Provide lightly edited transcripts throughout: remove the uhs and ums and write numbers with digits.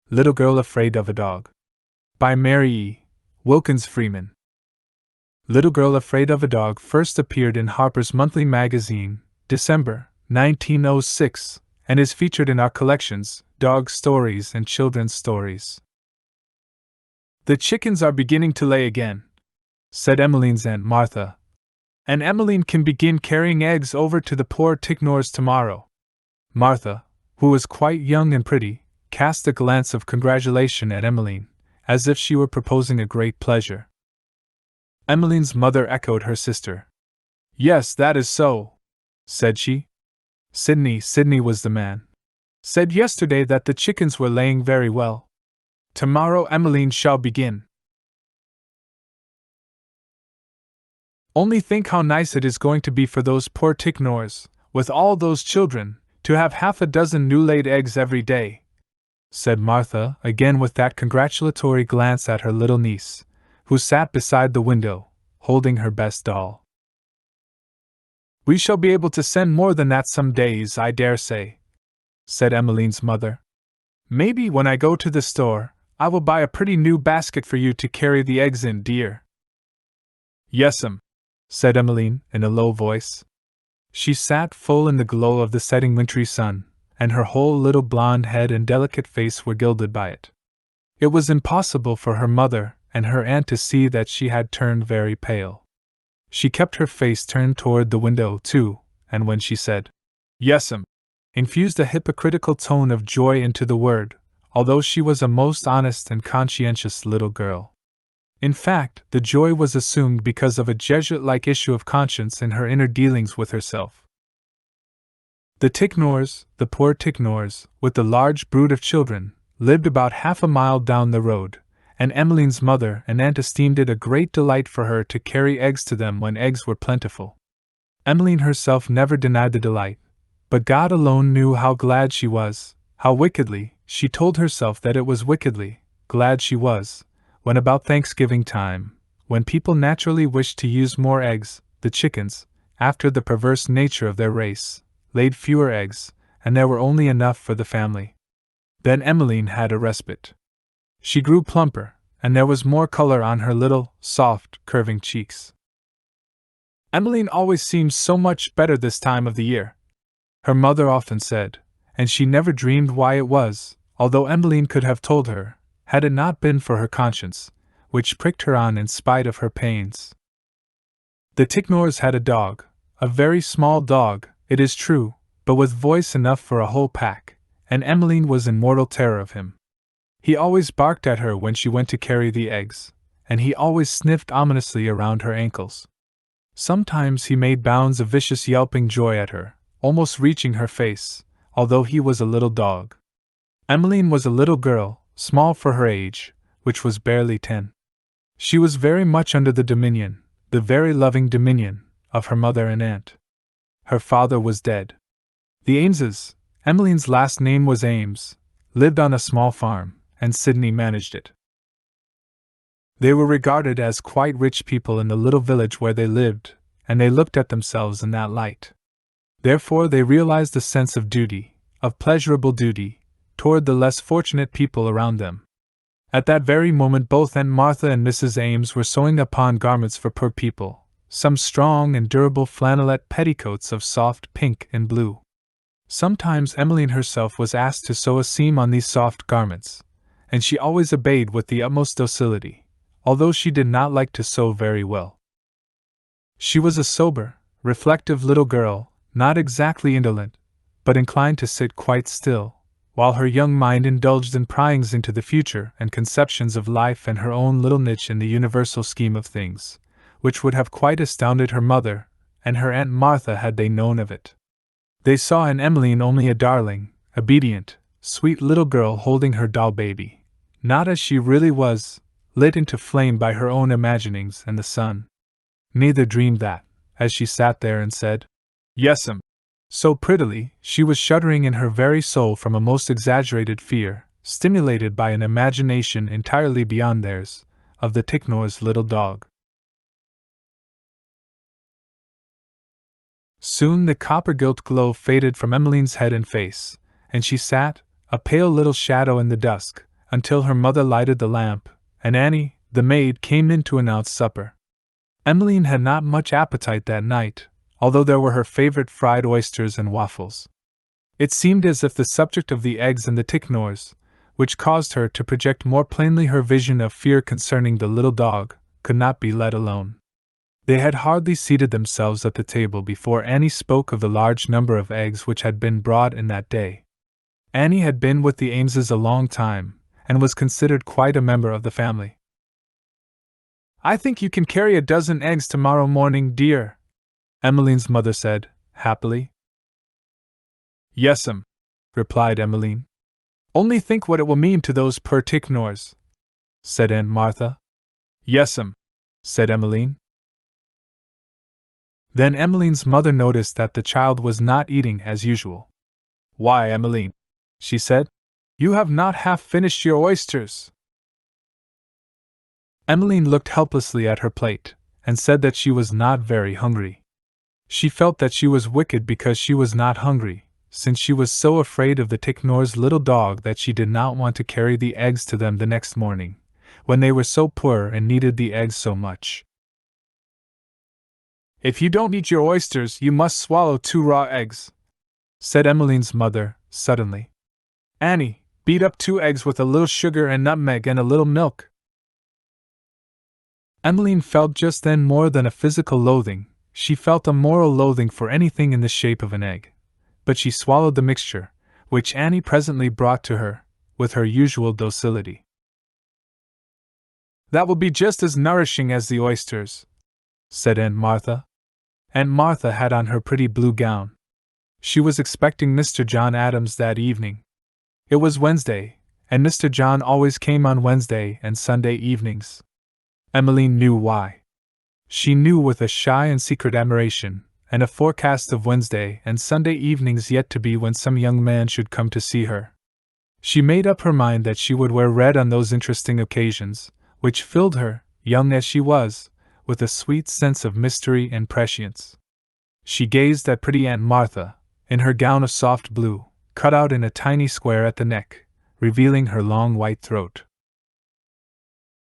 Little Girl Afraid of a Dog. By Mary E. Wilkins Freeman. Little Girl Afraid of a Dog first appeared in Harper's Monthly Magazine, December 1906, and is featured in our collections, Dog Stories and Children's Stories. The chickens are beginning to lay again, said Emmeline's Aunt Martha, and Emmeline can begin carrying eggs over to the poor Ticknors tomorrow. Martha, who was quite young and pretty, cast a glance of congratulation at Emmeline, as if she were proposing a great pleasure. Emmeline's mother echoed her sister. Yes, that is so, said she. Sidney was the man. Said yesterday that the chickens were laying very well. Tomorrow Emmeline shall begin. Only think how nice it is going to be for those poor Ticknors, with all those children, to have half a dozen new-laid eggs every day, said Martha, again with that congratulatory glance at her little niece, who sat beside the window, holding her best doll. We shall be able to send more than that some days, I dare say, said Emmeline's mother. Maybe when I go to the store, I will buy a pretty new basket for you to carry the eggs in, dear. Yes'm, said Emmeline, in a low voice. She sat full in the glow of the setting wintry sun, and her whole little blonde head and delicate face were gilded by it. It was impossible for her mother and her aunt to see that she had turned very pale. She kept her face turned toward the window, too, and when she said, Yes'm, infused a hypocritical tone of joy into the word, although she was a most honest and conscientious little girl. In fact, the joy was assumed because of a Jesuit-like issue of conscience in her inner dealings with herself. The Ticknors, the poor Ticknors, with the large brood of children, lived about half a mile down the road, and Emmeline's mother and aunt esteemed it a great delight for her to carry eggs to them when eggs were plentiful. Emmeline herself never denied the delight, but God alone knew how glad she was, how wickedly, she told herself that it was wickedly, glad she was, when about Thanksgiving time, when people naturally wished to use more eggs, the chickens, after the perverse nature of their race, laid fewer eggs, and there were only enough for the family. Then Emmeline had a respite. She grew plumper, and there was more color on her little, soft, curving cheeks. Emmeline always seems so much better this time of the year, her mother often said, and she never dreamed why it was, although Emmeline could have told her, had it not been for her conscience, which pricked her on in spite of her pains. The Ticknors had a dog, a very small dog, it is true, but with voice enough for a whole pack, and Emmeline was in mortal terror of him. He always barked at her when she went to carry the eggs, and he always sniffed ominously around her ankles. Sometimes he made bounds of vicious yelping joy at her, almost reaching her face, although he was a little dog. Emmeline was a little girl, small for her age, which was barely 10. She was very much under the dominion, the very loving dominion, of her mother and aunt. Her father was dead. The Ameses, Emmeline's last name was Ames, lived on a small farm, and Sidney managed it. They were regarded as quite rich people in the little village where they lived, and they looked at themselves in that light. Therefore they realized a sense of duty, of pleasurable duty, toward the less fortunate people around them. At that very moment both Aunt Martha and Mrs. Ames were sewing upon garments for poor people, some strong and durable flannelette petticoats of soft pink and blue. Sometimes Emmeline herself was asked to sew a seam on these soft garments, and she always obeyed with the utmost docility, although she did not like to sew very well. She was a sober, reflective little girl, not exactly indolent, but inclined to sit quite still, while her young mind indulged in pryings into the future and conceptions of life and her own little niche in the universal scheme of things, which would have quite astounded her mother and her Aunt Martha had they known of it. They saw in Emmeline only a darling, obedient, sweet little girl holding her doll baby, not as she really was, lit into flame by her own imaginings and the sun. Neither dreamed that, as she sat there and said, Yes'm, so prettily, she was shuddering in her very soul from a most exaggerated fear, stimulated by an imagination entirely beyond theirs, of the Ticknors' little dog. Soon the copper-gilt glow faded from Emmeline's head and face, and she sat, a pale little shadow in the dusk, until her mother lighted the lamp, and Annie, the maid, came in to announce supper. Emmeline had not much appetite that night, although there were her favorite fried oysters and waffles. It seemed as if the subject of the eggs and the Ticknors, which caused her to project more plainly her vision of fear concerning the little dog, could not be let alone. They had hardly seated themselves at the table before Annie spoke of the large number of eggs which had been brought in that day. Annie had been with the Ameses a long time, and was considered quite a member of the family. "I think you can carry a dozen eggs tomorrow morning, dear," Emmeline's mother said, happily. "Yes'm," replied Emmeline. "Only think what it will mean to those poor Ticknors," said Aunt Martha. "Yes'm," said Emmeline. Then Emmeline's mother noticed that the child was not eating as usual. "Why, Emmeline," she said, "you have not half finished your oysters." Emmeline looked helplessly at her plate, and said that she was not very hungry. She felt that she was wicked because she was not hungry, since she was so afraid of the Ticknors' little dog that she did not want to carry the eggs to them the next morning, when they were so poor and needed the eggs so much. "If you don't eat your oysters, you must swallow 2 raw eggs," said Emmeline's mother, suddenly. "Annie, beat up 2 eggs with a little sugar and nutmeg and a little milk." Emmeline felt just then more than a physical loathing, she felt a moral loathing for anything in the shape of an egg. But she swallowed the mixture, which Annie presently brought to her, with her usual docility. "That will be just as nourishing as the oysters," said Aunt Martha. Aunt Martha had on her pretty blue gown. She was expecting Mr. John Adams that evening. It was Wednesday, and Mr. John always came on Wednesday and Sunday evenings. Emmeline knew why. She knew with a shy and secret admiration, and a forecast of Wednesday and Sunday evenings yet to be when some young man should come to see her. She made up her mind that she would wear red on those interesting occasions, which filled her, young as she was, with a sweet sense of mystery and prescience. She gazed at pretty Aunt Martha, in her gown of soft blue, cut out in a tiny square at the neck, revealing her long white throat.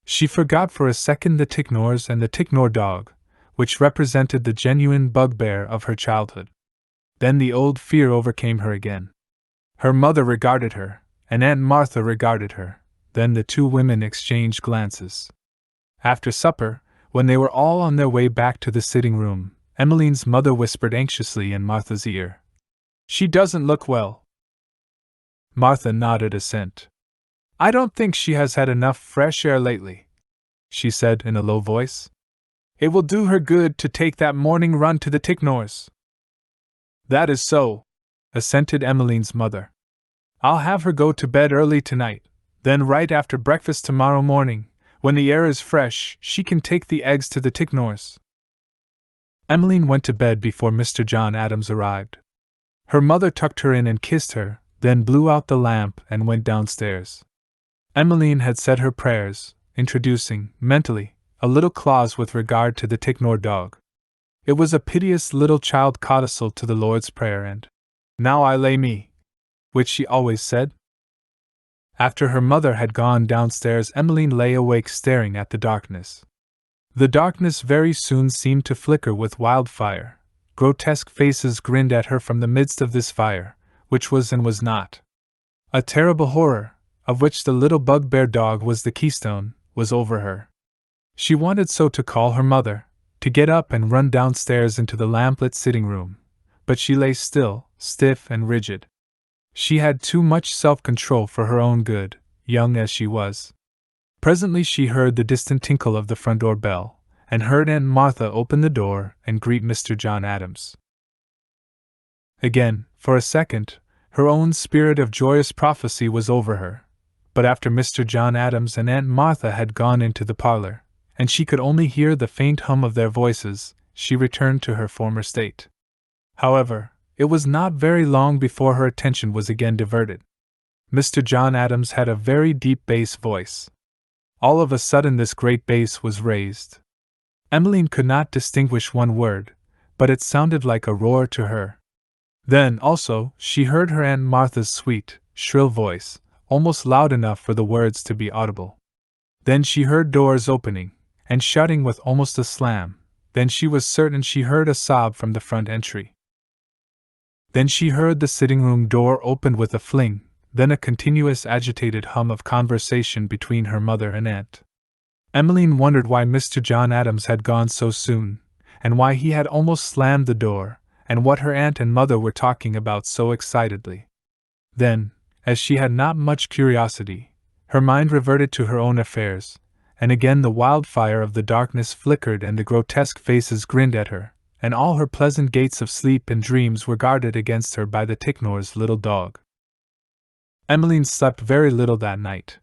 She forgot for a second the Ticknors and the Ticknor dog, which represented the genuine bugbear of her childhood. Then the old fear overcame her again. Her mother regarded her, and Aunt Martha regarded her, then the 2 women exchanged glances. After supper, when they were all on their way back to the sitting room, Emmeline's mother whispered anxiously in Martha's ear, "She doesn't look well." Martha nodded assent. "I don't think she has had enough fresh air lately," she said in a low voice. "It will do her good to take that morning run to the Ticknors." "That is so," assented Emmeline's mother. "I'll have her go to bed early tonight, then right after breakfast tomorrow morning, when the air is fresh, she can take the eggs to the Ticknors." Emmeline went to bed before Mr. John Adams arrived. Her mother tucked her in and kissed her, then blew out the lamp and went downstairs. Emmeline had said her prayers, introducing, mentally, a little clause with regard to the Ticknor dog. It was a piteous little child codicil to the Lord's Prayer and, "Now I lay me," which she always said. After her mother had gone downstairs, Emmeline lay awake staring at the darkness. The darkness very soon seemed to flicker with wildfire. Grotesque faces grinned at her from the midst of this fire, which was and was not. A terrible horror, of which the little bugbear dog was the keystone, was over her. She wanted so to call her mother, to get up and run downstairs into the lamplit sitting room, but she lay still, stiff and rigid. She had too much self-control for her own good, young as she was. Presently she heard the distant tinkle of the front door bell, and heard Aunt Martha open the door and greet Mr. John Adams. Again, for a second, her own spirit of joyous prophecy was over her, but after Mr. John Adams and Aunt Martha had gone into the parlor, and she could only hear the faint hum of their voices, she returned to her former state. However, it was not very long before her attention was again diverted. Mr. John Adams had a very deep bass voice. All of a sudden this great bass was raised. Emmeline could not distinguish one word, but it sounded like a roar to her. Then, also, she heard her Aunt Martha's sweet, shrill voice, almost loud enough for the words to be audible. Then she heard doors opening and shutting with almost a slam. Then she was certain she heard a sob from the front entry. Then she heard the sitting room door opened with a fling, then a continuous agitated hum of conversation between her mother and aunt. Emmeline wondered why Mr. John Adams had gone so soon, and why he had almost slammed the door, and what her aunt and mother were talking about so excitedly. Then, as she had not much curiosity, her mind reverted to her own affairs, and again the wildfire of the darkness flickered and the grotesque faces grinned at her, and all her pleasant gates of sleep and dreams were guarded against her by the Ticknor's little dog. Emmeline slept very little that night.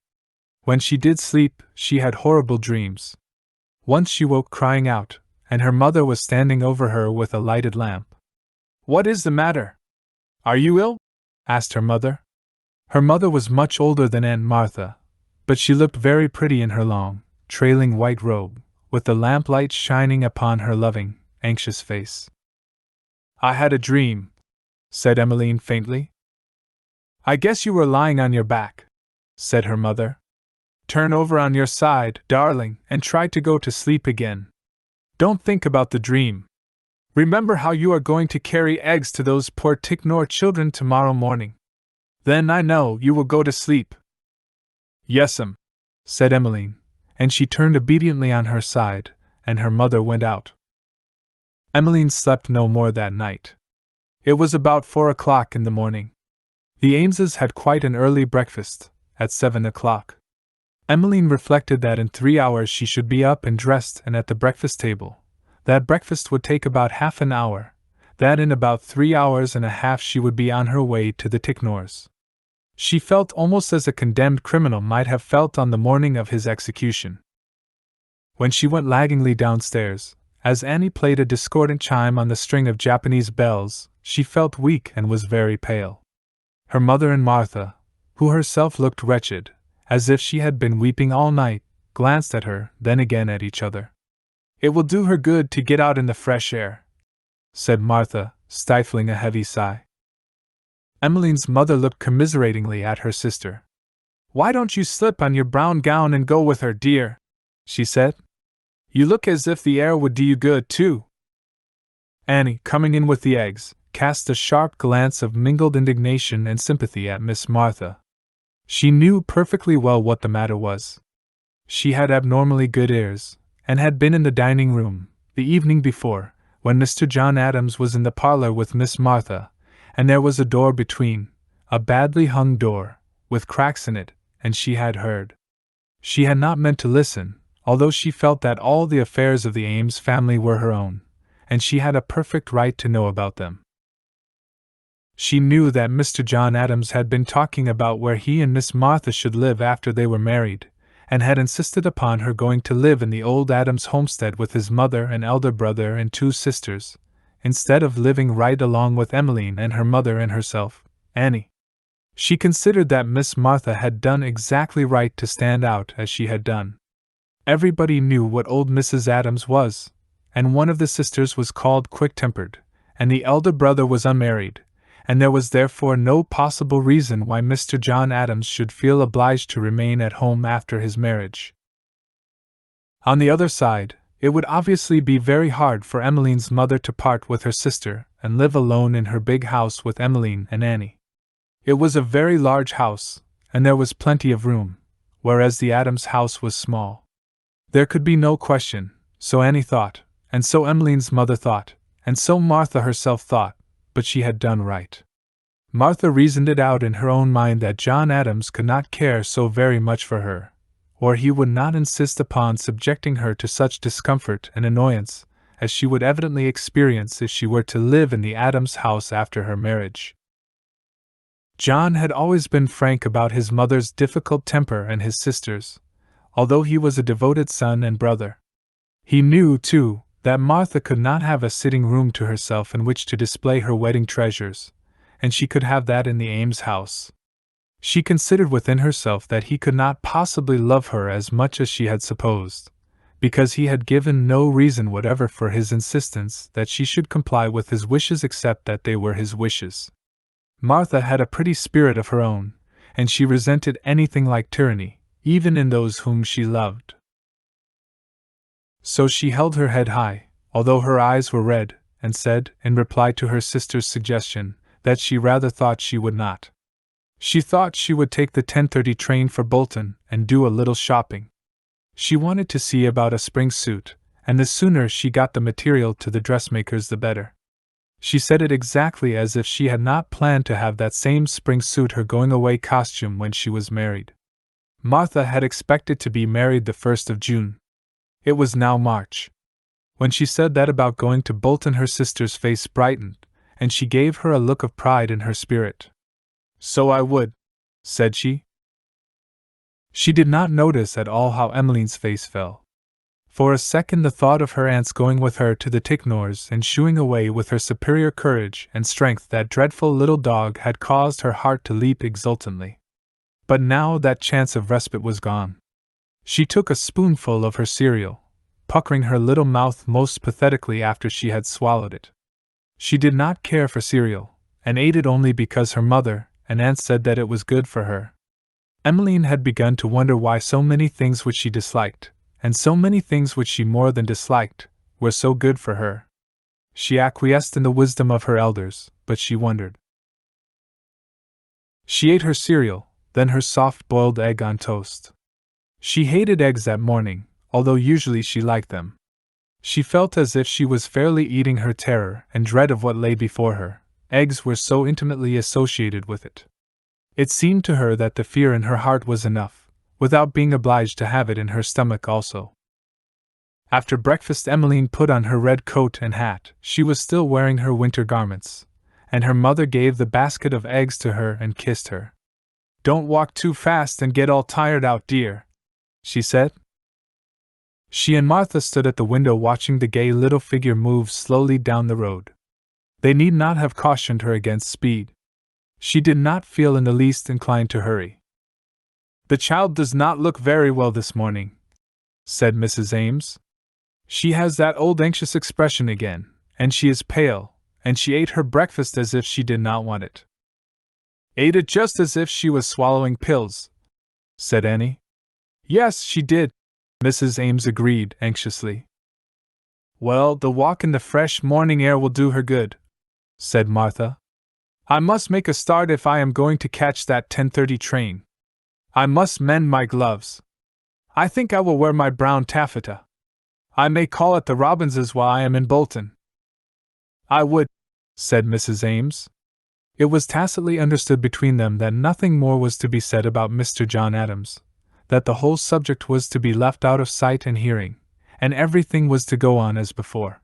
When she did sleep, she had horrible dreams. Once she woke crying out, and her mother was standing over her with a lighted lamp. "What is the matter? Are you ill?" asked her mother. Her mother was much older than Aunt Martha, but she looked very pretty in her long, trailing white robe, with the lamplight shining upon her loving, anxious face. "I had a dream," said Emmeline faintly. "I guess you were lying on your back," said her mother. "Turn over on your side, darling, and try to go to sleep again. Don't think about the dream. Remember how you are going to carry eggs to those poor Ticknor children tomorrow morning. Then I know you will go to sleep." "Yes'm," said Emmeline, and she turned obediently on her side, and her mother went out. Emmeline slept no more that night. It was about 4 o'clock in the morning. The Ameses had quite an early breakfast, at 7 o'clock. Emmeline reflected that in 3 hours she should be up and dressed and at the breakfast table, that breakfast would take about half an hour, that in about 3 hours and a half she would be on her way to the Ticknors. She felt almost as a condemned criminal might have felt on the morning of his execution. When she went laggingly downstairs, as Annie played a discordant chime on the string of Japanese bells, she felt weak and was very pale. Her mother and Martha, who herself looked wretched, as if she had been weeping all night, glanced at her, then again at each other. "It will do her good to get out in the fresh air," said Martha, stifling a heavy sigh. Emmeline's mother looked commiseratingly at her sister. "Why don't you slip on your brown gown and go with her, dear?" she said. "You look as if the air would do you good, too." Annie, coming in with the eggs, cast a sharp glance of mingled indignation and sympathy at Miss Martha. She knew perfectly well what the matter was. She had abnormally good ears, and had been in the dining room, the evening before, when Mr. John Adams was in the parlor with Miss Martha, and there was a door between, a badly hung door, with cracks in it, and she had heard. She had not meant to listen, although she felt that all the affairs of the Ames family were her own, and she had a perfect right to know about them. She knew that Mr. John Adams had been talking about where he and Miss Martha should live after they were married, and had insisted upon her going to live in the old Adams homestead with his mother and elder brother and 2 sisters, instead of living right along with Emmeline and her mother and herself, Annie. She considered that Miss Martha had done exactly right to stand out as she had done. Everybody knew what old Mrs. Adams was, and one of the sisters was called quick-tempered, and the elder brother was unmarried, and there was therefore no possible reason why Mr. John Adams should feel obliged to remain at home after his marriage. On the other side, it would obviously be very hard for Emmeline's mother to part with her sister and live alone in her big house with Emmeline and Annie. It was a very large house, and there was plenty of room, whereas the Adams house was small. There could be no question, so Annie thought, and so Emmeline's mother thought, and so Martha herself thought, but she had done right. Martha reasoned it out in her own mind that John Adams could not care so very much for her, or he would not insist upon subjecting her to such discomfort and annoyance as she would evidently experience if she were to live in the Adams house after her marriage. John had always been frank about his mother's difficult temper and his sister's, although he was a devoted son and brother. He knew, too, that Martha could not have a sitting room to herself in which to display her wedding treasures, and she could have that in the Ames house. She considered within herself that he could not possibly love her as much as she had supposed, because he had given no reason whatever for his insistence that she should comply with his wishes except that they were his wishes. Martha had a pretty spirit of her own, and she resented anything like tyranny, even in those whom she loved. So she held her head high, although her eyes were red, and said, in reply to her sister's suggestion, that she rather thought she would not. She thought she would take the 10:30 train for Bolton and do a little shopping. She wanted to see about a spring suit, and the sooner she got the material to the dressmakers the better. She said it exactly as if she had not planned to have that same spring suit her going-away costume when she was married. Martha had expected to be married the 1st of June. It was now March. When she said that about going to Bolton, her sister's face brightened, and she gave her a look of pride in her spirit. "So I would," said she. She did not notice at all how Emmeline's face fell. For a second the thought of her aunt's going with her to the Ticknors and shooing away with her superior courage and strength that dreadful little dog had caused her heart to leap exultantly. But now that chance of respite was gone. She took a spoonful of her cereal, puckering her little mouth most pathetically after she had swallowed it. She did not care for cereal, and ate it only because her mother and aunt said that it was good for her. Emmeline had begun to wonder why so many things which she disliked, and so many things which she more than disliked, were so good for her. She acquiesced in the wisdom of her elders, but she wondered. She ate her cereal, then her soft-boiled egg on toast. She hated eggs that morning, although usually she liked them. She felt as if she was fairly eating her terror and dread of what lay before her. Eggs were so intimately associated with it. It seemed to her that the fear in her heart was enough, without being obliged to have it in her stomach also. After breakfast, Emmeline put on her red coat and hat. She was still wearing her winter garments, and her mother gave the basket of eggs to her and kissed her. "Don't walk too fast and get all tired out, dear," she said. She and Martha stood at the window watching the gay little figure move slowly down the road. They need not have cautioned her against speed. She did not feel in the least inclined to hurry. "The child does not look very well this morning," said Mrs. Ames. "She has that old anxious expression again, and she is pale, and she ate her breakfast as if she did not want it." "Ate it just as if she was swallowing pills," said Annie. "Yes, she did," Mrs. Ames agreed anxiously. "Well, the walk in the fresh morning air will do her good," said Martha. "I must make a start if I am going to catch that 10:30 train. I must mend my gloves. I think I will wear my brown taffeta. I may call at the Robinses while I am in Bolton." "I would," said Mrs. Ames. It was tacitly understood between them that nothing more was to be said about Mr. John Adams, that the whole subject was to be left out of sight and hearing, and everything was to go on as before.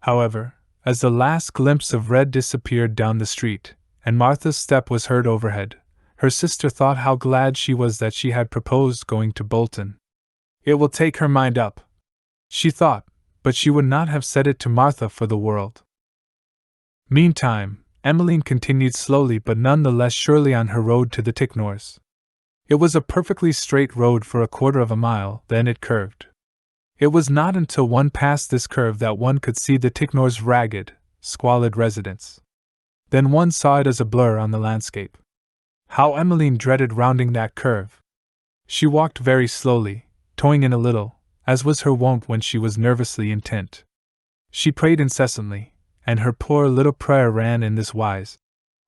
However, as the last glimpse of red disappeared down the street, and Martha's step was heard overhead, her sister thought how glad she was that she had proposed going to Bolton. "It will take her mind up," she thought, but she would not have said it to Martha for the world. Meantime, Emmeline continued slowly but none the less surely on her road to the Ticknors. It was a perfectly straight road for a quarter of a mile, then it curved. It was not until one passed this curve that one could see the Ticknors' ragged, squalid residence. Then one saw it as a blur on the landscape. How Emmeline dreaded rounding that curve! She walked very slowly, toeing in a little, as was her wont when she was nervously intent. She prayed incessantly, and her poor little prayer ran in this wise: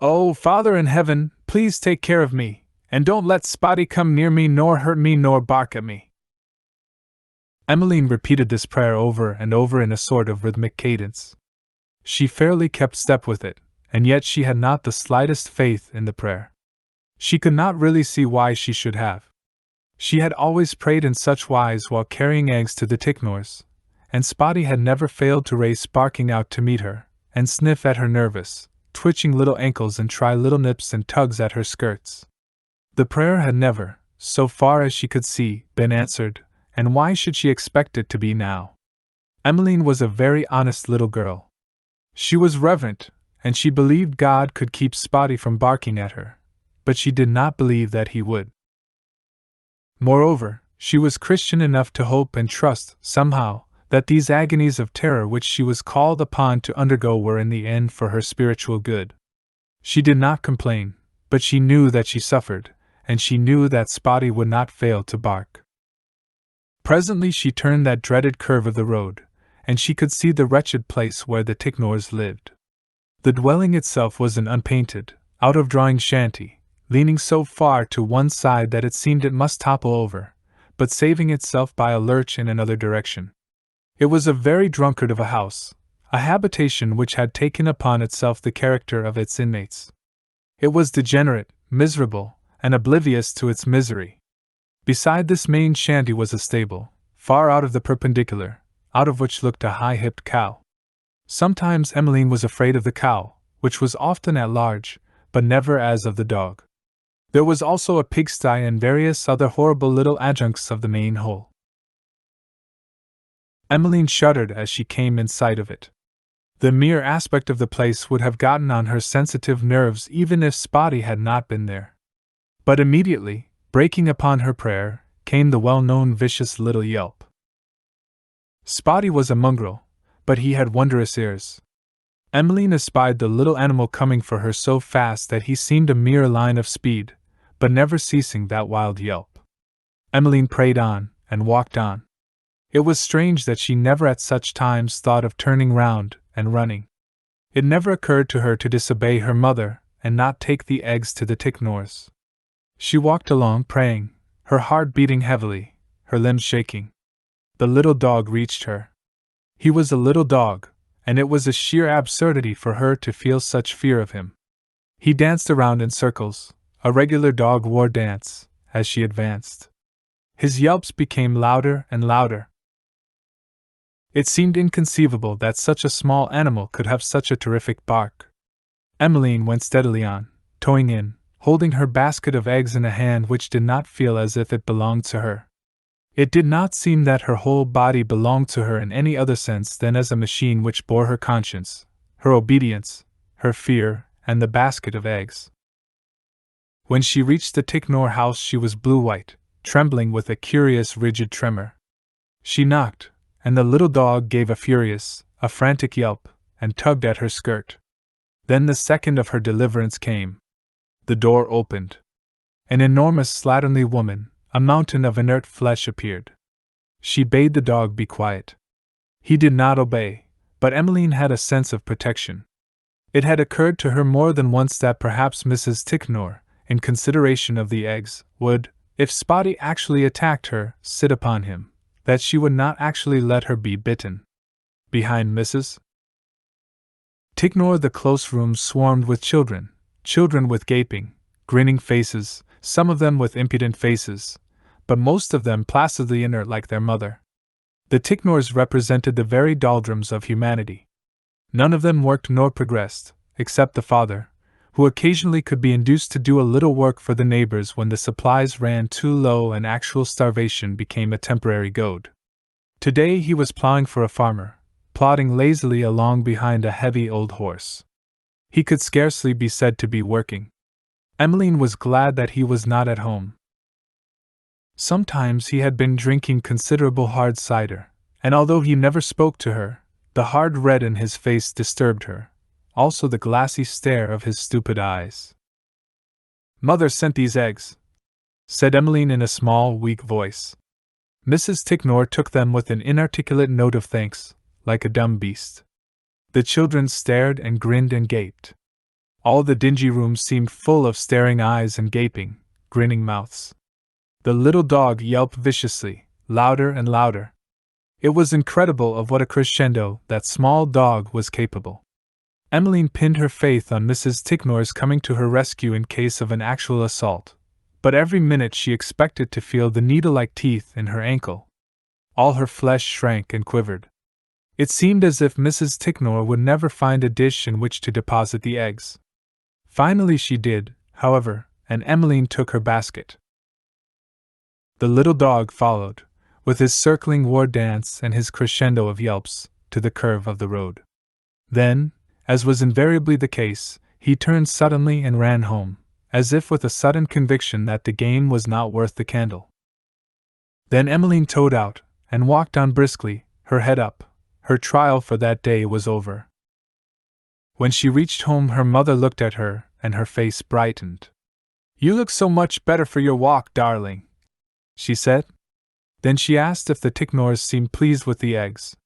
"Oh, Father in heaven, please take care of me, and don't let Spotty come near me nor hurt me nor bark at me." Emmeline repeated this prayer over and over in a sort of rhythmic cadence. She fairly kept step with it, and yet she had not the slightest faith in the prayer. She could not really see why she should have. She had always prayed in such wise while carrying eggs to the Ticknors, and Spotty had never failed to race barking out to meet her, and sniff at her nervous, twitching little ankles and try little nips and tugs at her skirts. The prayer had never, so far as she could see, been answered, and why should she expect it to be now? Emmeline was a very honest little girl. She was reverent, and she believed God could keep Spotty from barking at her, but she did not believe that he would. Moreover, she was Christian enough to hope and trust, somehow, that these agonies of terror which she was called upon to undergo were in the end for her spiritual good. She did not complain, but she knew that she suffered, and she knew that Spotty would not fail to bark. Presently she turned that dreaded curve of the road, and she could see the wretched place where the Ticknors lived. The dwelling itself was an unpainted, out-of-drawing shanty, leaning so far to one side that it seemed it must topple over, but saving itself by a lurch in another direction. It was a very drunkard of a house, a habitation which had taken upon itself the character of its inmates. It was degenerate, miserable, and oblivious to its misery. Beside this main shanty was a stable, far out of the perpendicular, out of which looked a high-hipped cow. Sometimes Emmeline was afraid of the cow, which was often at large, but never as of the dog. There was also a pigsty and various other horrible little adjuncts of the main whole. Emmeline shuddered as she came in sight of it. The mere aspect of the place would have gotten on her sensitive nerves even if Spotty had not been there. But immediately, breaking upon her prayer, came the well-known vicious little yelp. Spotty was a mongrel, but he had wondrous ears. Emmeline espied the little animal coming for her so fast that he seemed a mere line of speed, but never ceasing that wild yelp. Emmeline prayed on, and walked on. It was strange that she never at such times thought of turning round and running. It never occurred to her to disobey her mother and not take the eggs to the Ticknors. She walked along praying, her heart beating heavily, her limbs shaking. The little dog reached her. He was a little dog, and it was a sheer absurdity for her to feel such fear of him. He danced around in circles, a regular dog war dance, as she advanced. His yelps became louder and louder. It seemed inconceivable that such a small animal could have such a terrific bark. Emmeline went steadily on, toeing in, holding her basket of eggs in a hand which did not feel as if it belonged to her. It did not seem that her whole body belonged to her in any other sense than as a machine which bore her conscience, her obedience, her fear, and the basket of eggs. When she reached the Ticknor house she was blue-white, trembling with a curious rigid tremor. She knocked, and the little dog gave a furious, a frantic yelp, and tugged at her skirt. Then the second of her deliverance came. The door opened. An enormous slatternly woman, a mountain of inert flesh, appeared. She bade the dog be quiet. He did not obey, but Emmeline had a sense of protection. It had occurred to her more than once that perhaps Mrs. Ticknor, in consideration of the eggs, would, if Spotty actually attacked her, sit upon him, that she would not actually let her be bitten. Behind Mrs. Ticknor the close room swarmed with children with gaping, grinning faces, some of them with impudent faces, but most of them placidly inert like their mother. The Ticknors represented the very doldrums of humanity. None of them worked nor progressed, except the father, who occasionally could be induced to do a little work for the neighbors when the supplies ran too low and actual starvation became a temporary goad. Today he was plowing for a farmer, plodding lazily along behind a heavy old horse. He could scarcely be said to be working. Emmeline was glad that he was not at home. Sometimes he had been drinking considerable hard cider, and although he never spoke to her, the hard red in his face disturbed her, also the glassy stare of his stupid eyes. "Mother sent these eggs," said Emmeline in a small, weak voice. Mrs. Ticknor took them with an inarticulate note of thanks, like a dumb beast. The children stared and grinned and gaped. All the dingy room seemed full of staring eyes and gaping, grinning mouths. The little dog yelped viciously, louder and louder. It was incredible of what a crescendo that small dog was capable. Emmeline pinned her faith on Mrs. Ticknor's coming to her rescue in case of an actual assault, but every minute she expected to feel the needle-like teeth in her ankle. All her flesh shrank and quivered. It seemed as if Mrs. Ticknor would never find a dish in which to deposit the eggs. Finally she did, however, and Emmeline took her basket. The little dog followed, with his circling war dance and his crescendo of yelps, to the curve of the road. Then, as was invariably the case, he turned suddenly and ran home, as if with a sudden conviction that the game was not worth the candle. Then Emmeline towed out, and walked on briskly, her head up. Her trial for that day was over. When she reached home her mother looked at her, and her face brightened. You look so much better for your walk, darling, she said. Then she asked if the Ticknors seemed pleased with the eggs.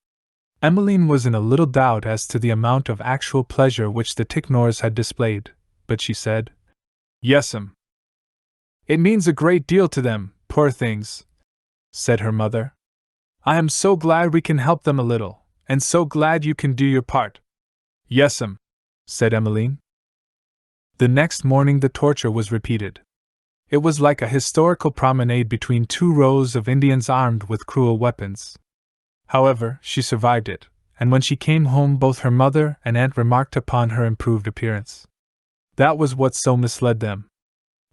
Emmeline was in a little doubt as to the amount of actual pleasure which the Ticknors had displayed, but she said, "Yes'm. It means a great deal to them, poor things," said her mother. "I am so glad we can help them a little, and so glad you can do your part." "Yes'm," said Emmeline. The next morning the torture was repeated. It was like a historical promenade between two rows of Indians armed with cruel weapons. However, she survived it, and when she came home both her mother and aunt remarked upon her improved appearance. That was what so misled them.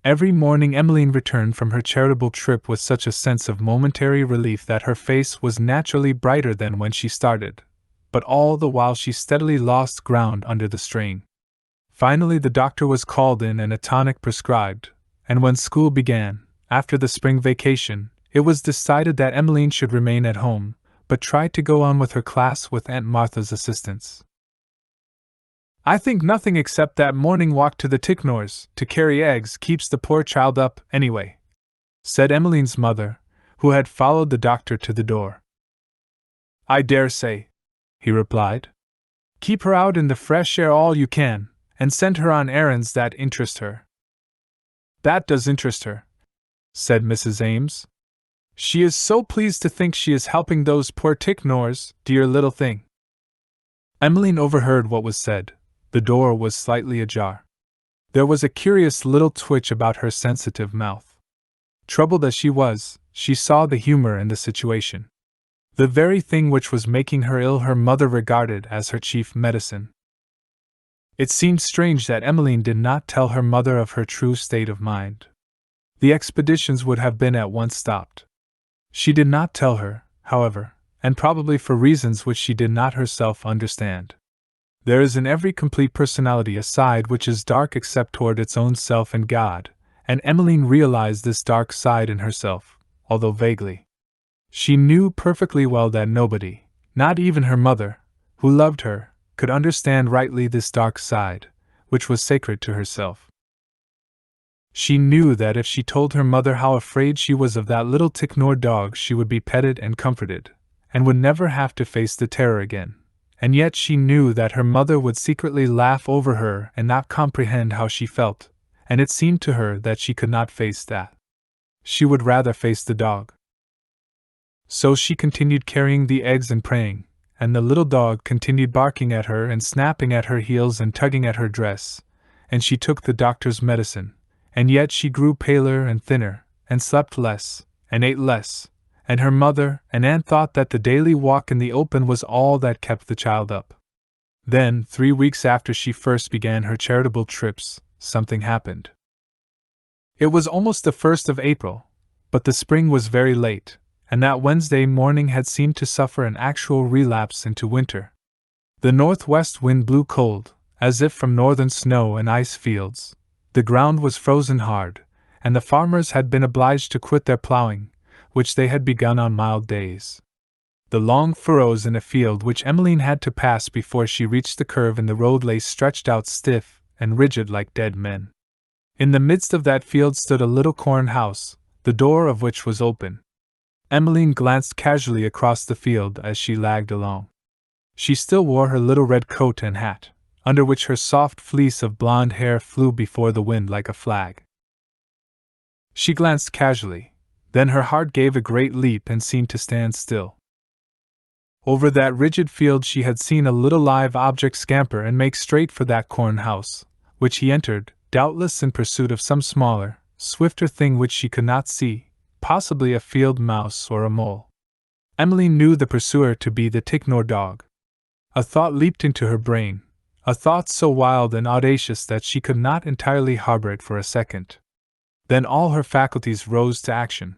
Every morning Emmeline returned from her charitable trip with such a sense of momentary relief that her face was naturally brighter than when she started, but all the while she steadily lost ground under the strain. Finally the doctor was called in and a tonic prescribed, and when school began, after the spring vacation, it was decided that Emmeline should remain at home, but try to go on with her class with Aunt Martha's assistance. "I think nothing except that morning walk to the Ticknors to carry eggs keeps the poor child up, anyway," said Emmeline's mother, who had followed the doctor to the door. "I dare say," he replied. "Keep her out in the fresh air all you can, and send her on errands that interest her." "That does interest her," said Mrs. Ames. "She is so pleased to think she is helping those poor Ticknors, dear little thing." Emmeline overheard what was said. The door was slightly ajar. There was a curious little twitch about her sensitive mouth. Troubled as she was, she saw the humor in the situation. The very thing which was making her ill her mother regarded as her chief medicine. It seemed strange that Emmeline did not tell her mother of her true state of mind. The expeditions would have been at once stopped. She did not tell her, however, and probably for reasons which she did not herself understand. There is in every complete personality a side which is dark except toward its own self and God, and Emmeline realized this dark side in herself, although vaguely. She knew perfectly well that nobody, not even her mother, who loved her, could understand rightly this dark side, which was sacred to herself. She knew that if she told her mother how afraid she was of that little Ticknor dog she would be petted and comforted, and would never have to face the terror again. And yet she knew that her mother would secretly laugh over her and not comprehend how she felt, and it seemed to her that she could not face that. She would rather face the dog. So she continued carrying the eggs and praying, and the little dog continued barking at her and snapping at her heels and tugging at her dress, and she took the doctor's medicine, and yet she grew paler and thinner, and slept less, and ate less, and her mother and aunt thought that the daily walk in the open was all that kept the child up. Then, 3 weeks after she first began her charitable trips, something happened. It was almost the 1st of April, but the spring was very late, and that Wednesday morning had seemed to suffer an actual relapse into winter. The northwest wind blew cold, as if from northern snow and ice fields. The ground was frozen hard, and the farmers had been obliged to quit their plowing, which they had begun on mild days. The long furrows in a field which Emmeline had to pass before she reached the curve in the road lay stretched out stiff and rigid like dead men. In the midst of that field stood a little corn house, the door of which was open. Emmeline glanced casually across the field as she lagged along. She still wore her little red coat and hat, under which her soft fleece of blonde hair flew before the wind like a flag. She glanced casually. Then her heart gave a great leap and seemed to stand still. Over that rigid field she had seen a little live object scamper and make straight for that corn house, which he entered, doubtless in pursuit of some smaller, swifter thing which she could not see, possibly a field mouse or a mole. Emmeline knew the pursuer to be the Ticknor dog. A thought leaped into her brain, a thought so wild and audacious that she could not entirely harbor it for a second. Then all her faculties rose to action.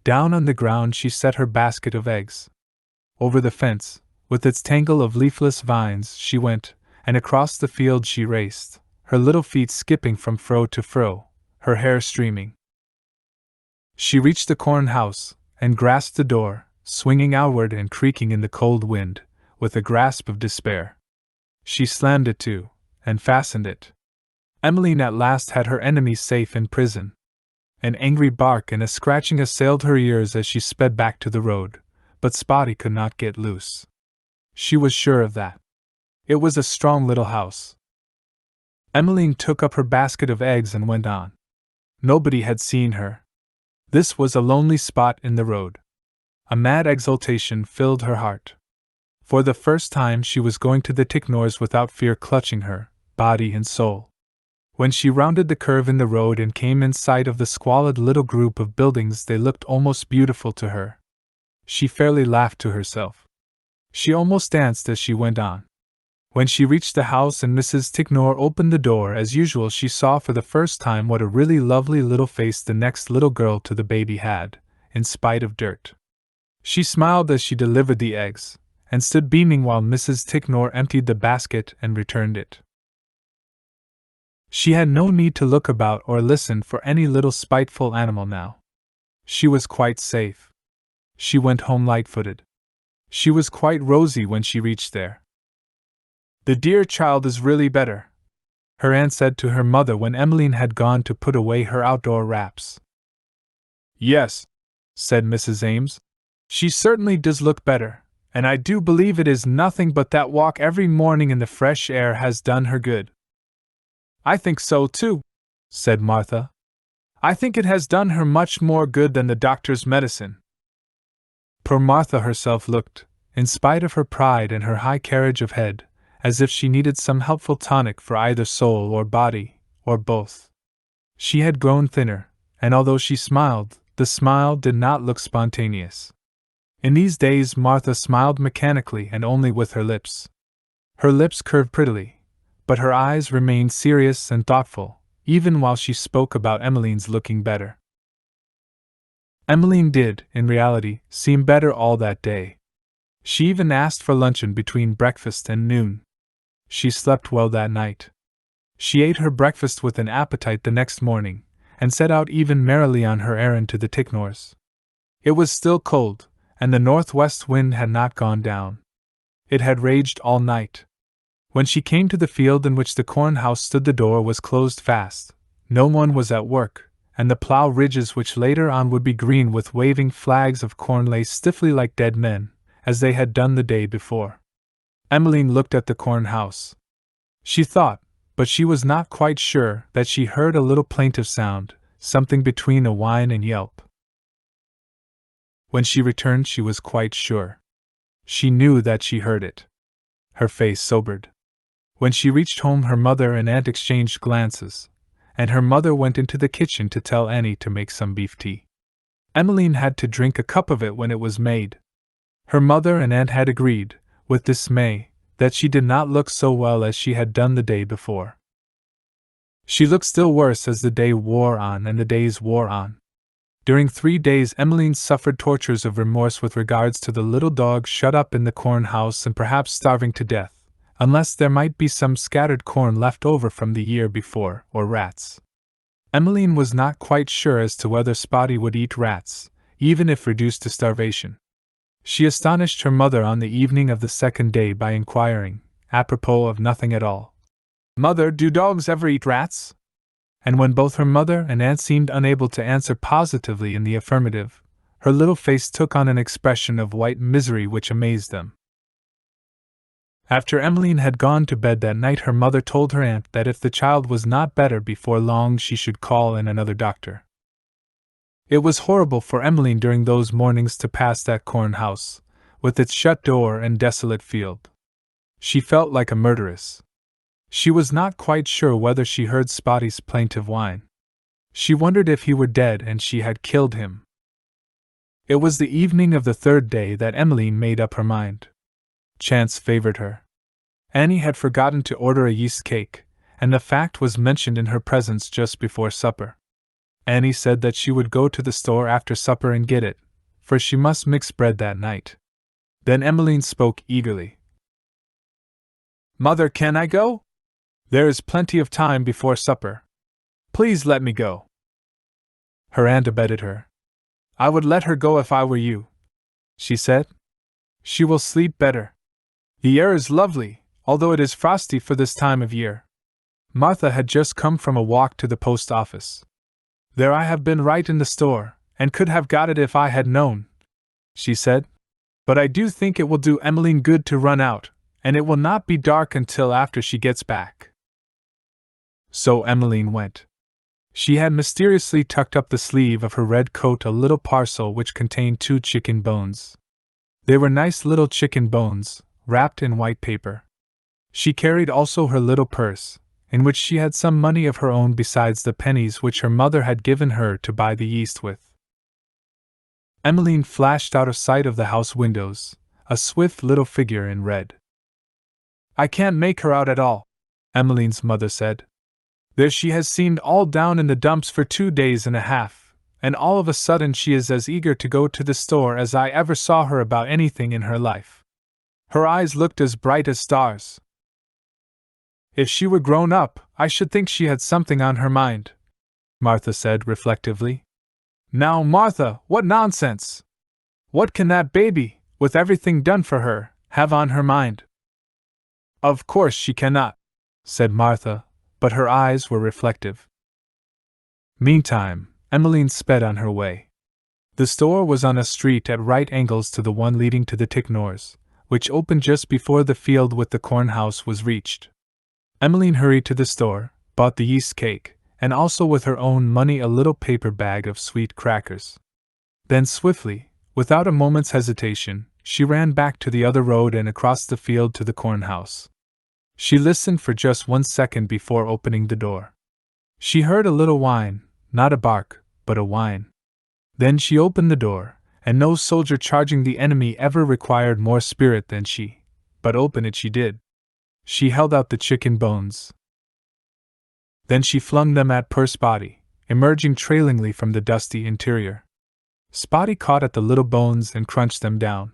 Down on the ground she set her basket of eggs. Over the fence, with its tangle of leafless vines, she went, and across the field she raced, her little feet skipping from fro to fro, her hair streaming. She reached the corn house, and grasped the door, swinging outward and creaking in the cold wind, with a grasp of despair. She slammed it to, and fastened it. Emmeline at last had her enemy safe in prison. An angry bark and a scratching assailed her ears as she sped back to the road, but Spotty could not get loose. She was sure of that. It was a strong little house. Emmeline took up her basket of eggs and went on. Nobody had seen her. This was a lonely spot in the road. A mad exultation filled her heart. For the first time she was going to the Ticknors without fear clutching her, body and soul. When she rounded the curve in the road and came in sight of the squalid little group of buildings, they looked almost beautiful to her. She fairly laughed to herself. She almost danced as she went on. When she reached the house and Mrs. Ticknor opened the door as usual, she saw for the first time what a really lovely little face the next little girl to the baby had, in spite of dirt. She smiled as she delivered the eggs, and stood beaming while Mrs. Ticknor emptied the basket and returned it. She had no need to look about or listen for any little spiteful animal now. She was quite safe. She went home light-footed. She was quite rosy when she reached there. "The dear child is really better," her aunt said to her mother when Emmeline had gone to put away her outdoor wraps. "Yes," said Mrs. Ames, "she certainly does look better, and I do believe it is nothing but that walk every morning in the fresh air has done her good." "I think so too," said Martha. "I think it has done her much more good than the doctor's medicine." Poor Martha herself looked, in spite of her pride and her high carriage of head, as if she needed some helpful tonic for either soul or body, or both. She had grown thinner, and although she smiled, the smile did not look spontaneous. In these days Martha smiled mechanically and only with her lips. Her lips curved prettily, but her eyes remained serious and thoughtful, even while she spoke about Emmeline's looking better. Emmeline did, in reality, seem better all that day. She even asked for luncheon between breakfast and noon. She slept well that night. She ate her breakfast with an appetite the next morning, and set out even merrily on her errand to the Ticknors. It was still cold, and the northwest wind had not gone down. It had raged all night. When she came to the field in which the corn house stood, the door was closed fast. No one was at work, and the plough ridges which later on would be green with waving flags of corn lay stiffly like dead men, as they had done the day before. Emmeline looked at the corn house. She thought, but she was not quite sure, that she heard a little plaintive sound, something between a whine and yelp. When she returned she was quite sure. She knew that she heard it. Her face sobered. When she reached home her mother and aunt exchanged glances, and her mother went into the kitchen to tell Annie to make some beef tea. Emmeline had to drink a cup of it when it was made. Her mother and aunt had agreed, with dismay, that she did not look so well as she had done the day before. She looked still worse as the day wore on and the days wore on. During 3 days Emmeline suffered tortures of remorse with regards to the little dog shut up in the corn house and perhaps starving to death, unless there might be some scattered corn left over from the year before, or rats. Emmeline was not quite sure as to whether Spotty would eat rats, even if reduced to starvation. She astonished her mother on the evening of the second day by inquiring, apropos of nothing at all, "Mother, do dogs ever eat rats?" And when both her mother and aunt seemed unable to answer positively in the affirmative, her little face took on an expression of white misery which amazed them. After Emmeline had gone to bed that night her mother told her aunt that if the child was not better before long she should call in another doctor. It was horrible for Emmeline during those mornings to pass that corn house, with its shut door and desolate field. She felt like a murderess. She was not quite sure whether she heard Spotty's plaintive whine. She wondered if he were dead and she had killed him. It was the evening of the third day that Emmeline made up her mind. Chance favored her. Annie had forgotten to order a yeast cake, and the fact was mentioned in her presence just before supper. Annie said that she would go to the store after supper and get it, for she must mix bread that night. Then Emmeline spoke eagerly. "Mother, can I go? There is plenty of time before supper. Please let me go." Her aunt abetted her. "I would let her go if I were you," she said. "She will sleep better. The air is lovely, although it is frosty for this time of year." Martha had just come from a walk to the post office. There I have been right in the store, and could have got it if I had known, she said. But I do think it will do Emmeline good to run out, and it will not be dark until after she gets back. So Emmeline went. She had mysteriously tucked up the sleeve of her red coat a little parcel which contained 2 chicken bones. They were nice little chicken bones, wrapped in white paper. She carried also her little purse, in which she had some money of her own besides the pennies which her mother had given her to buy the yeast with. Emmeline flashed out of sight of the house windows, a swift little figure in red. "I can't make her out at all," Emmeline's mother said. "There she has seemed all down in the dumps for 2 days and a half, and all of a sudden she is as eager to go to the store as I ever saw her about anything in her life. Her eyes looked as bright as stars. If she were grown up, I should think she had something on her mind," Martha said reflectively. "Now, Martha, what nonsense! What can that baby, with everything done for her, have on her mind?" "Of course she cannot," said Martha, but her eyes were reflective. Meantime, Emmeline sped on her way. The store was on a street at right angles to the one leading to the Ticknors, which opened just before the field with the corn house was reached. Emmeline hurried to the store, bought the yeast cake, and also with her own money a little paper bag of sweet crackers. Then swiftly, without a moment's hesitation, she ran back to the other road and across the field to the corn house. She listened for just 1 second before opening the door. She heard a little whine, not a bark, but a whine. Then she opened the door, and no soldier charging the enemy ever required more spirit than she, but open it she did. She held out the chicken bones. Then she flung them at poor Spotty, emerging trailingly from the dusty interior. Spotty caught at the little bones and crunched them down.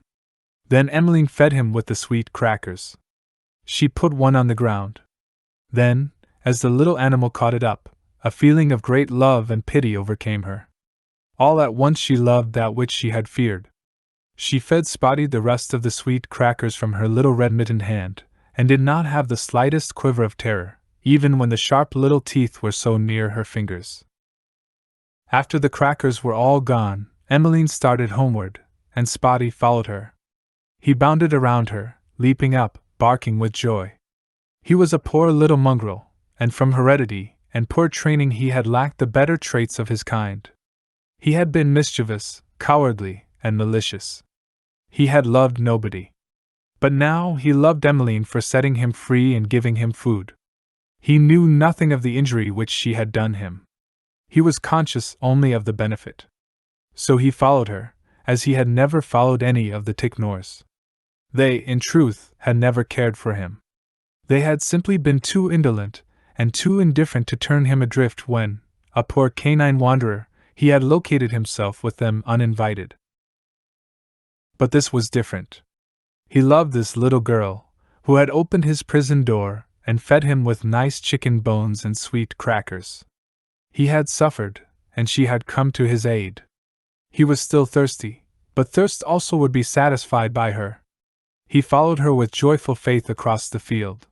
Then Emmeline fed him with the sweet crackers. She put one on the ground. Then, as the little animal caught it up, a feeling of great love and pity overcame her. All at once she loved that which she had feared. She fed Spotty the rest of the sweet crackers from her little red-mittened hand, and did not have the slightest quiver of terror, even when the sharp little teeth were so near her fingers. After the crackers were all gone, Emmeline started homeward, and Spotty followed her. He bounded around her, leaping up, barking with joy. He was a poor little mongrel, and from heredity and poor training he had lacked the better traits of his kind. He had been mischievous, cowardly, and malicious. He had loved nobody. But now he loved Emmeline for setting him free and giving him food. He knew nothing of the injury which she had done him. He was conscious only of the benefit. So he followed her, as he had never followed any of the Ticknors. They, in truth, had never cared for him. They had simply been too indolent and too indifferent to turn him adrift when, a poor canine wanderer, he had located himself with them uninvited. But this was different. He loved this little girl, who had opened his prison door and fed him with nice chicken bones and sweet crackers. He had suffered, and she had come to his aid. He was still thirsty, but thirst also would be satisfied by her. He followed her with joyful faith across the field.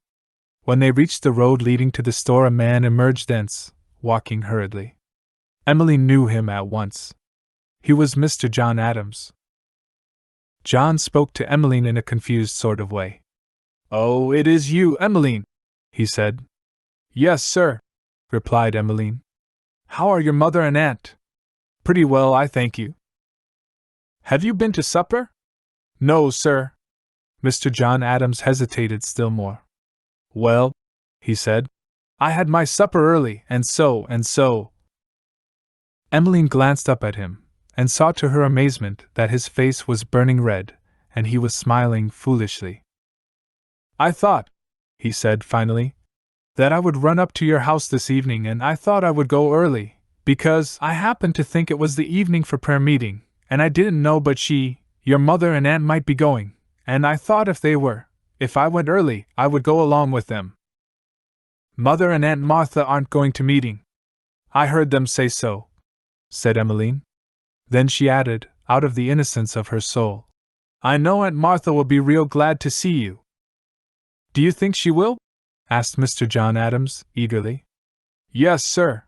When they reached the road leading to the store, a man emerged thence, walking hurriedly. Emmeline knew him at once. He was Mr. John Adams. John spoke to Emmeline in a confused sort of way. "Oh, it is you, Emmeline," he said. "Yes, sir," replied Emmeline. "How are your mother and aunt?" "Pretty well, I thank you." "Have you been to supper?" "No, sir." Mr. John Adams hesitated still more. "Well," he said, "I had my supper early, and so. Emmeline glanced up at him, and saw to her amazement that his face was burning red, and he was smiling foolishly. "I thought," he said finally, "that I would run up to your house this evening, and I thought I would go early, because I happened to think it was the evening for prayer meeting, and I didn't know but your mother and aunt might be going, and I thought if I went early, I would go along with them." "Mother and Aunt Martha aren't going to meeting. I heard them say so," said Emmeline. Then she added, out of the innocence of her soul, "I know Aunt Martha will be real glad to see you." "Do you think she will?" asked Mr. John Adams, eagerly. Yes, sir.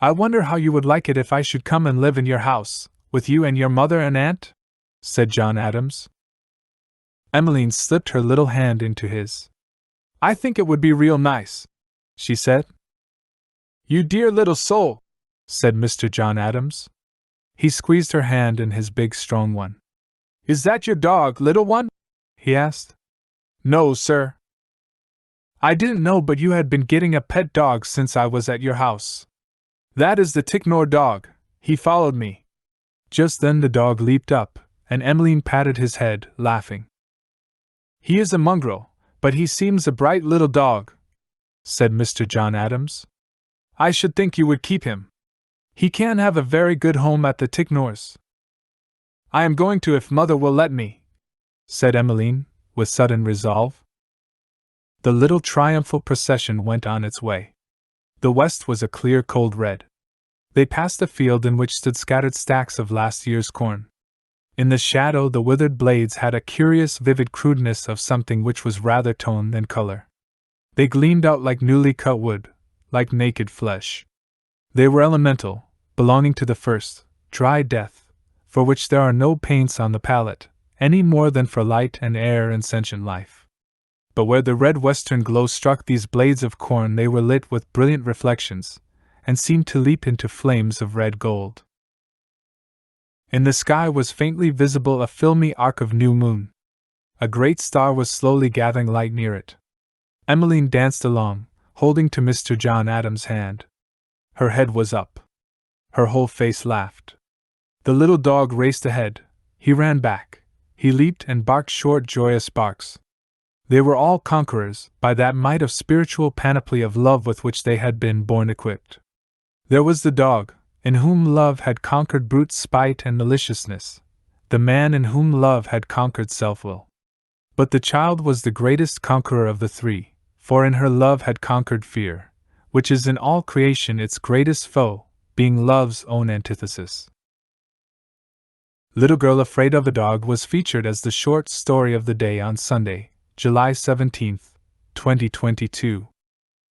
I wonder how you would like it if I should come and live in your house, with you and your mother and aunt? Said John Adams. Emmeline slipped her little hand into his. I think it would be real nice, she said. You dear little soul, said Mr. John Adams. He squeezed her hand in his big strong one. Is that your dog, little one? He asked. No, sir. I didn't know but you had been getting a pet dog since I was at your house. That is the Ticknor dog. He followed me. Just then the dog leaped up, and Emmeline patted his head, laughing. He is a mongrel, but he seems a bright little dog, said Mr. John Adams. I should think you would keep him. He can have a very good home at the Ticknors. I am going to if mother will let me, said Emmeline, with sudden resolve. The little triumphal procession went on its way. The west was a clear cold red. They passed a field in which stood scattered stacks of last year's corn. In the shadow the withered blades had a curious vivid crudeness of something which was rather tone than color. They gleamed out like newly cut wood, like naked flesh. They were elemental, belonging to the first, dry death, for which there are no paints on the palette, any more than for light and air and sentient life. But where the red western glow struck these blades of corn they were lit with brilliant reflections, and seemed to leap into flames of red gold. In the sky was faintly visible a filmy arc of new moon. A great star was slowly gathering light near it. Emmeline danced along, holding to Mr. John Adams' hand. Her head was up. Her whole face laughed. The little dog raced ahead. He ran back. He leaped and barked short, joyous barks. They were all conquerors, by that might of spiritual panoply of love with which they had been born equipped. There was the dog, in whom love had conquered brute spite and maliciousness, the man in whom love had conquered self-will. But the child was the greatest conqueror of the three, for in her love had conquered fear, which is in all creation its greatest foe, being love's own antithesis. Little Girl Afraid of a Dog was featured as the short story of the day on Sunday, July 17, 2022.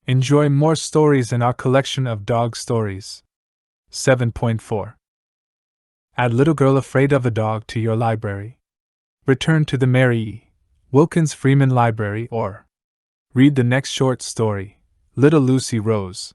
Enjoy more stories in our collection of dog stories. 7.4. Add Little Girl Afraid of a Dog to your library. Return to the Mary E. Wilkins Freeman Library or read the next short story, Little Lucy Rose.